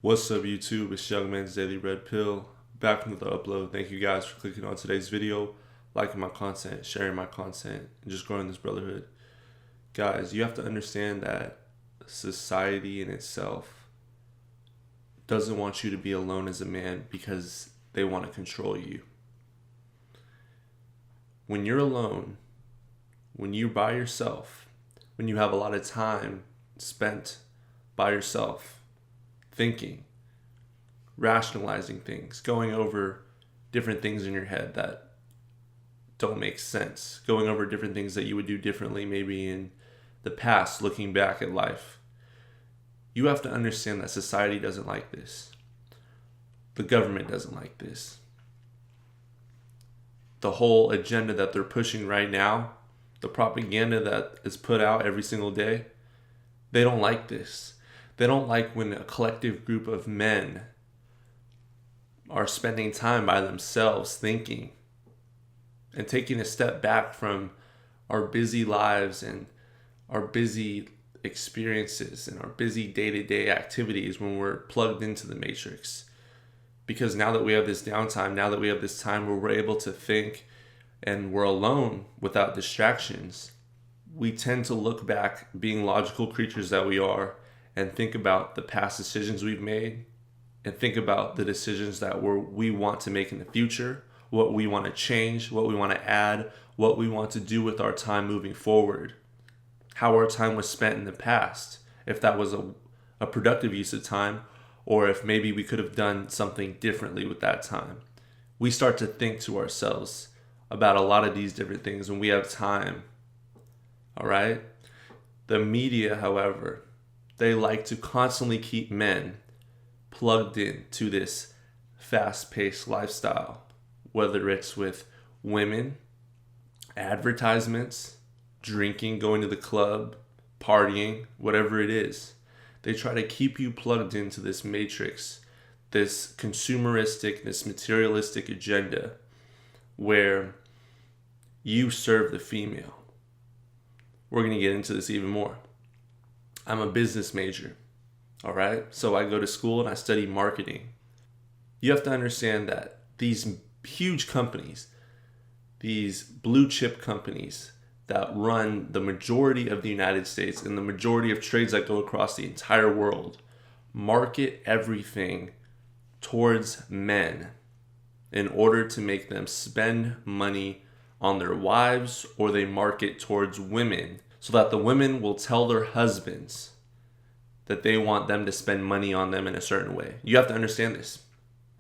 What's up YouTube, it's Young Man's Daily Red Pill, back with another upload. Thank you guys for clicking on today's video, liking my content, sharing my content, and just growing this brotherhood. Guys, you have to understand that society in itself doesn't want you to be alone as a man because they want to control you. When you're alone, when you're by yourself, when you have a lot of time spent by yourself, thinking, rationalizing things, going over different things in your head that don't make sense, going over different things that you would do differently maybe in the past, looking back at life. You have to understand that society doesn't like this. The government doesn't like this. The whole agenda that they're pushing right now, the propaganda that is put out every single day, they don't like this. They don't like when a collective group of men are spending time by themselves thinking and taking a step back from our busy lives and our busy experiences and our busy day-to-day activities when we're plugged into the matrix. Because now that we have this downtime, now that we have this time where we're able to think and we're alone without distractions, we tend to look back, being logical creatures that we are, and think about the past decisions we've made and think about the decisions that we want to make in the future, what we want to change, what we want to add, what we want to do with our time moving forward, how our time was spent in the past, if that was a productive use of time, or if maybe we could have done something differently with that time. We start to think to ourselves about a lot of these different things when we have time. All right? The media, however, they like to constantly keep men plugged into this fast-paced lifestyle, whether it's with women, advertisements, drinking, going to the club, partying, whatever it is. They try to keep you plugged into this matrix, this consumeristic, this materialistic agenda where you serve the female. We're going to get into this even more. I'm a business major, all right? So I go to school and I study marketing. You have to understand that these huge companies, these blue chip companies that run the majority of the United States and the majority of trades that go across the entire world, market everything towards men in order to make them spend money on their wives, or they market towards women so that the women will tell their husbands that they want them to spend money on them in a certain way. You have to understand this.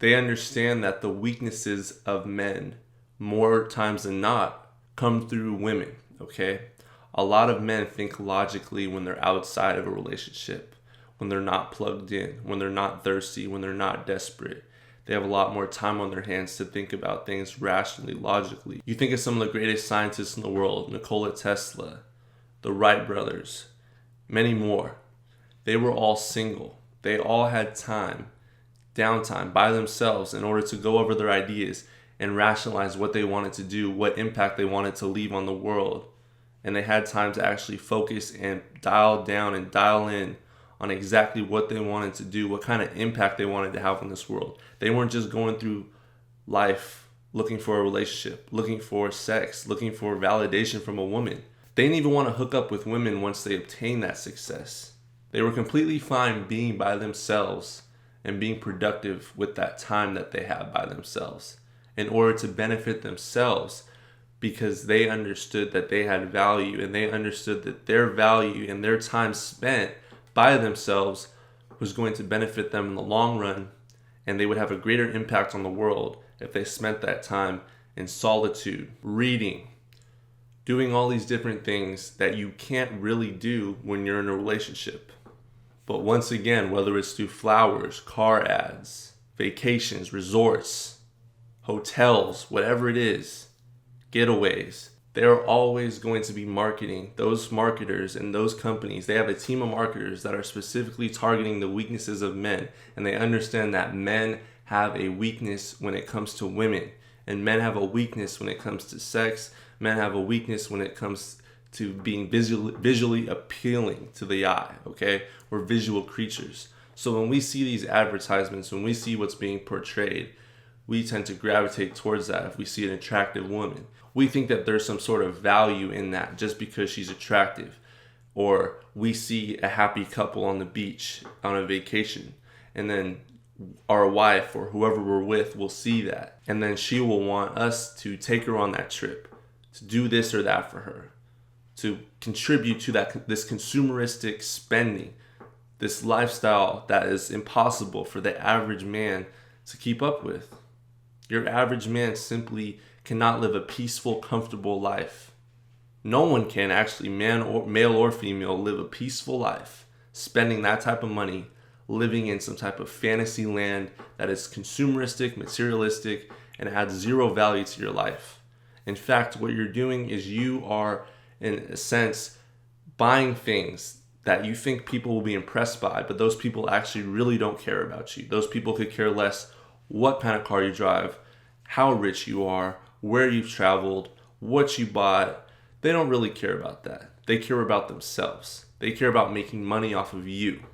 They understand that the weaknesses of men, more times than not, come through women, okay? A lot of men think logically when they're outside of a relationship, when they're not plugged in, when they're not thirsty, when they're not desperate. They have a lot more time on their hands to think about things rationally, logically. You think of some of the greatest scientists in the world, Nikola Tesla, the Wright brothers, many more. They were all single. They all had time, downtime by themselves in order to go over their ideas and rationalize what they wanted to do, what impact they wanted to leave on the world. And they had time to actually focus and dial down and dial in on exactly what they wanted to do, what kind of impact they wanted to have on this world. They weren't just going through life looking for a relationship, looking for sex, looking for validation from a woman. They didn't even want to hook up with women once they obtained that success. They were completely fine being by themselves and being productive with that time that they had by themselves in order to benefit themselves, because they understood that they had value and they understood that their value and their time spent by themselves was going to benefit them in the long run, and they would have a greater impact on the world if they spent that time in solitude, reading, doing all these different things that you can't really do when you're in a relationship. But once again, whether it's through flowers, car ads, vacations, resorts, hotels, whatever it is, getaways, they're always going to be marketing. Those marketers and those companies, they have a team of marketers that are specifically targeting the weaknesses of men. And they understand that men have a weakness when it comes to women. And men have a weakness when it comes to sex. Men have a weakness when it comes to being visually appealing to the eye, okay? We're visual creatures. So when we see these advertisements, when we see what's being portrayed, we tend to gravitate towards that if we see an attractive woman. We think that there's some sort of value in that just because she's attractive. Or we see a happy couple on the beach on a vacation, and then our wife or whoever we're with will see that. And then she will want us to take her on that trip, to do this or that for her, to contribute to this consumeristic spending, this lifestyle that is impossible for the average man to keep up with. Your average man simply cannot live a peaceful, comfortable life. No one can actually, male or female, live a peaceful life, spending that type of money, living in some type of fantasy land that is consumeristic, materialistic, and adds zero value to your life. In fact, what you're doing is you are, in a sense, buying things that you think people will be impressed by, but those people actually really don't care about you. Those people could care less what kind of car you drive, how rich you are, where you've traveled, what you bought. They don't really care about that. They care about themselves. They care about making money off of you.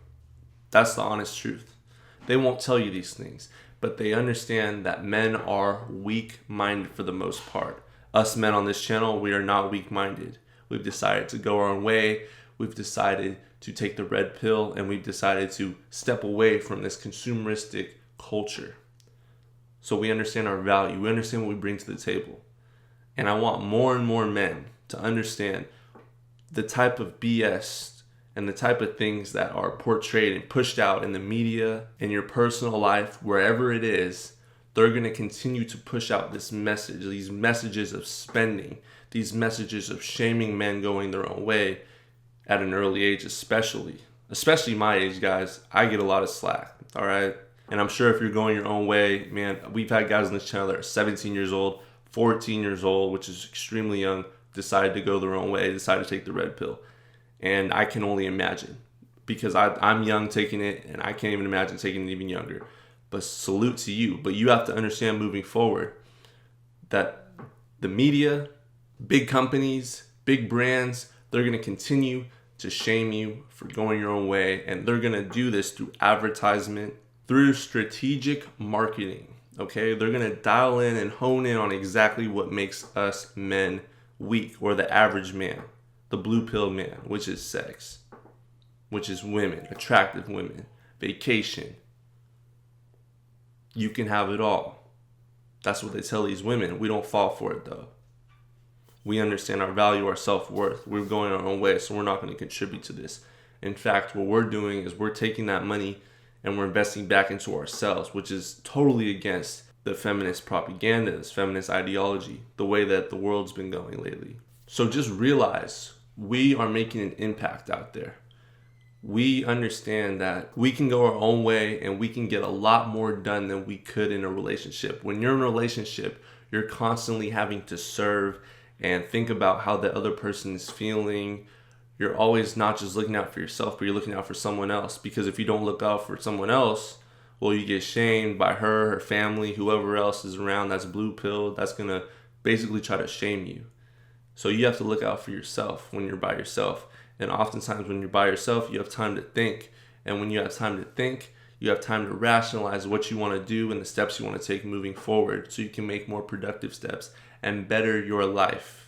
That's the honest truth. They won't tell you these things, but they understand that men are weak-minded for the most part. Us men on this channel, we are not weak-minded. We've decided to go our own way. We've decided to take the red pill, and we've decided to step away from this consumeristic culture. So we understand our value. We understand what we bring to the table. And I want more and more men to understand the type of BS and the type of things that are portrayed and pushed out in the media, in your personal life, wherever it is. They're going to continue to push out this message, these messages of spending, these messages of shaming men going their own way at an early age, especially my age, guys. I get a lot of slack, all right? And I'm sure if you're going your own way, man, we've had guys on this channel that are 17 years old, 14 years old, which is extremely young, decided to go their own way, decided to take the red pill. And I can only imagine, because I'm young taking it, and I can't even imagine taking it even younger. But salute to you. But you have to understand moving forward that the media, big companies, big brands, they're going to continue to shame you for going your own way. And they're going to do this through advertisement, through strategic marketing. Okay? They're going to dial in and hone in on exactly what makes us men weak, or the average man, the blue pill man, which is sex, which is women, attractive women, vacation. You can have it all. That's what they tell these women. We don't fall for it though. We understand our value, our self-worth. We're going our own way, so we're not going to contribute to this. In fact, what we're doing is we're taking that money and we're investing back into ourselves, which is totally against the feminist propaganda, this feminist ideology, the way that the world's been going lately. So just realize we are making an impact out there. We understand that we can go our own way and we can get a lot more done than we could in a relationship. When you're in a relationship, you're constantly having to serve and think about how the other person is feeling. You're always not just looking out for yourself, but you're looking out for someone else. Because if you don't look out for someone else, well, you get shamed by her family, whoever else is around that's blue pilled, that's going to basically try to shame you. So you have to look out for yourself when you're by yourself. And oftentimes when you're by yourself, you have time to think. And when you have time to think, you have time to rationalize what you want to do and the steps you want to take moving forward so you can make more productive steps and better your life.